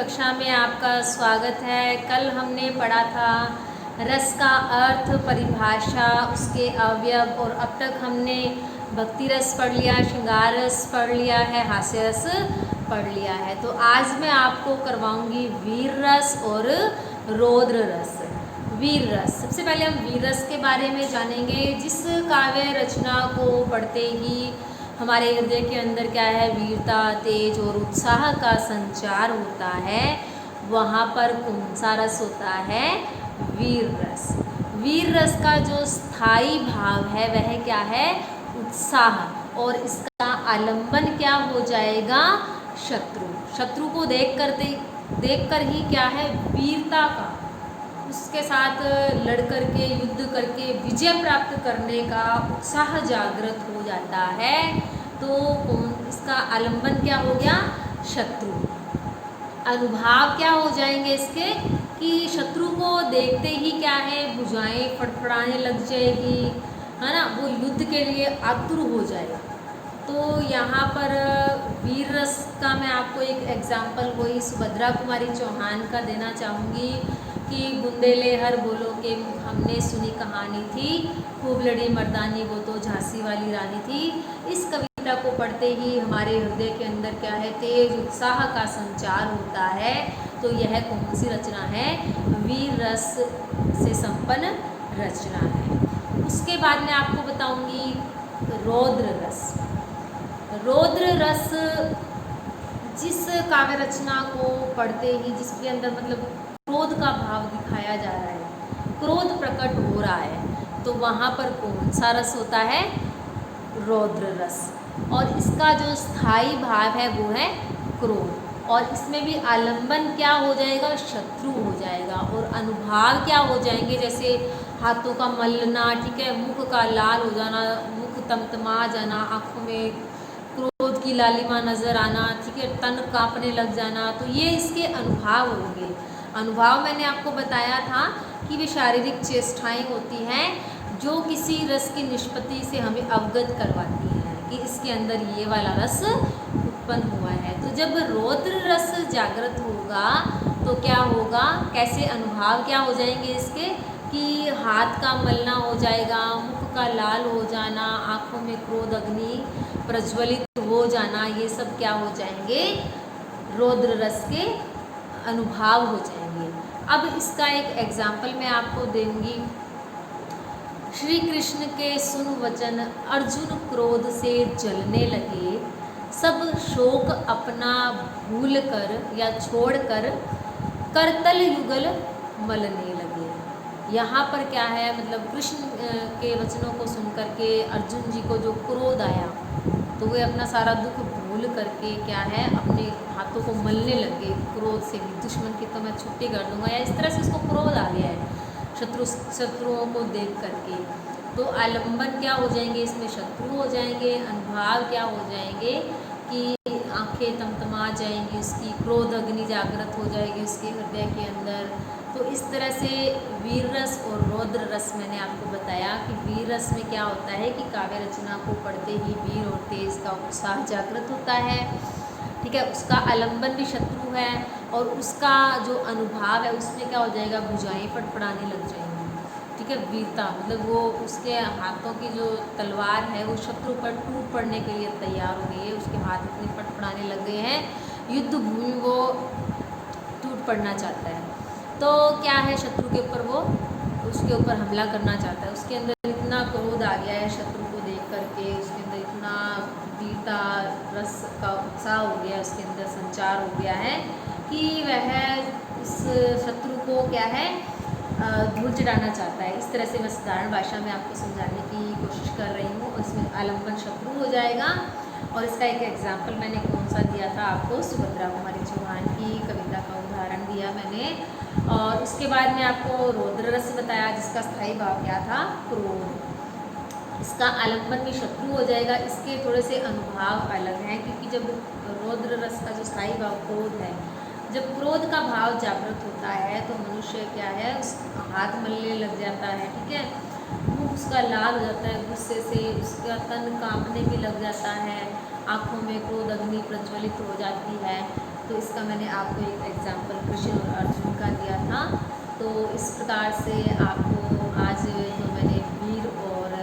कक्षा में आपका स्वागत है। कल हमने पढ़ा था रस का अर्थ, परिभाषा, उसके अवयव और अब तक हमने भक्ति रस पढ़ लिया, श्रृंगार रस पढ़ लिया है, हास्य रस पढ़ लिया है। तो आज मैं आपको करवाऊंगी वीर रस और रौद्र रस। वीर रस, सबसे पहले हम वीर रस के बारे में जानेंगे। जिस काव्य रचना को पढ़ते ही हमारे हृदय के अंदर क्या है, वीरता, तेज और उत्साह का संचार होता है, वहाँ पर कौन सा रस होता है? वीर रस। वीर रस का जो स्थायी भाव है वह क्या है? उत्साह। और इसका आलंबन क्या हो जाएगा? शत्रु। शत्रु को देखकर ही क्या है, वीरता का, उसके साथ लड़ करके, युद्ध करके विजय प्राप्त करने का उत्साह जागृत हो जाता है। तो इसका आलंबन क्या हो गया? शत्रु। अनुभाव क्या हो जाएंगे इसके कि शत्रु को देखते ही क्या है, भुजाएं फड़फड़ाने लग जाएगी, है ना, वो युद्ध के लिए आतुर हो जाएगा। तो यहाँ पर वीर रस का मैं आपको एक एग्जाम्पल वही सुभद्रा कुमारी चौहान का देना चाहूँगी कि बुंदेले हर बोलो के हमने सुनी कहानी थी, खूब लड़ी मर्दानी वो तो झांसी वाली रानी थी। इस कविता को पढ़ते ही हमारे हृदय के अंदर क्या है, तेज उत्साह का संचार होता है। तो यह कौन सी रचना है? वीर रस से संपन्न रचना है। उसके बाद मैं आपको बताऊंगी रौद्र रस। रौद्र रस जिस काव्य रचना को पढ़ते ही जिसके अंदर मतलब क्रोध का भाव दिखाया जा रहा है, क्रोध प्रकट हो रहा है, तो वहाँ पर कौन सा रस होता है? रौद्र रस। और इसका जो स्थायी भाव है वो है क्रोध। और इसमें भी आलंबन क्या हो जाएगा? शत्रु हो जाएगा। और अनुभाव क्या हो जाएंगे? जैसे हाथों का मलना, ठीक है, मुख का लाल हो जाना, मुख तमतमा जाना, आँखों में क्रोध की लालिमा नज़र आना, ठीक है, तन कांपने लग जाना। तो ये इसके अनुभाव होंगे। अनुभाव मैंने आपको बताया था कि वे शारीरिक चेष्टाएँ होती हैं जो किसी रस की निष्पत्ति से हमें अवगत करवाती हैं कि इसके अंदर ये वाला रस उत्पन्न हुआ है। तो जब रौद्र रस जागृत होगा तो क्या होगा, कैसे अनुभाव क्या हो जाएंगे इसके कि हाथ का मलना हो जाएगा, मुख का लाल हो जाना, आँखों में क्रोध अग्नि प्रज्वलित हो जाना, ये सब क्या हो जाएंगे? रौद्र रस के अनुभाव हो जाएंगे। अब इसका एक एग्जाम्पल मैं आपको दूंगी। श्री कृष्ण के सुन वचन, अर्जुन क्रोध से जलने लगे, सब शोक अपना भूल कर या छोड़कर करतल युगल मलने लगे। यहाँ पर क्या है, मतलब कृष्ण के वचनों को सुनकर के अर्जुन जी को जो क्रोध आया तो वे अपना सारा दुख भूल करके क्या है, अपने हाथों को मलने लगे क्रोध से भी। दुश्मन की तो मैं छुट्टी कर दूंगा, या इस तरह से उसको क्रोध आ गया है शत्रुओं को देख करके। तो आलंबन क्या हो जाएंगे इसमें? शत्रु हो जाएंगे। अनुभाव क्या हो जाएंगे कि आंखें तमतमा जाएंगी, उसकी क्रोध अग्नि जागृत हो जाएगी उसके हृदय के अंदर। तो इस तरह से वीर रस और रौद्र रस मैंने आपको बताया कि वीर रस में क्या होता है कि काव्य रचना को पढ़ते ही वीर और तेज का उत्साह जागृत होता है, ठीक है, उसका आलंबन भी शत्रु है। और उसका जो अनुभाव है उसमें क्या हो जाएगा? भुजाएं फड़फड़ाने लग जाएंगी, ठीक है, वीरता, मतलब वो उसके हाथों की जो तलवार है वो शत्रु पर टूट पड़ने के लिए तैयार हो गई है, उसके हाथ इतने फड़फड़ाने लग गए हैं, युद्ध भूमि वो टूट पड़ना चाहता है। तो क्या है, शत्रु के ऊपर वो उसके ऊपर हमला करना चाहता है। उसके अंदर इतना क्रोध आ गया है शत्रु को देख करके, उसके अंदर इतना वीरता रस का उत्साह हो गया, उसके अंदर संचार हो गया है कि वह इस शत्रु को क्या है, धूल चटाना चाहता है। इस तरह से मैं साधारण भाषा में आपको समझाने की कोशिश कर रही हूँ। इसमें आलंबन शत्रु हो जाएगा। और इसका एक एग्जाम्पल मैंने कौन सा दिया था आपको? सुभद्रा कुमारी चौहान की कविता का उदाहरण दिया मैंने। और उसके बाद में आपको रौद्र रस बताया जिसका स्थायी भाव क्या था? क्रोध। इसका आलंबन भी शत्रु हो जाएगा। इसके थोड़े से अनुभाव अलग हैं क्योंकि जब रौद्र रस का जो स्थायी भाव क्रोध है, जब क्रोध का भाव जागृत होता है तो मनुष्य क्या है, उस हाथ मलने लग जाता है, ठीक है, मुँह उसका लाल हो जाता है गुस्से से, उसका तन कांपने भी लग जाता है, आँखों में क्रोध अग्नि प्रज्वलित हो जाती है। तो इसका मैंने आपको एक एग्जाम्पल कृष्ण और अर्जुन का दिया था। तो इस प्रकार से आपको आज जो मैंने वीर और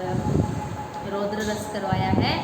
रौद्र रस करवाया है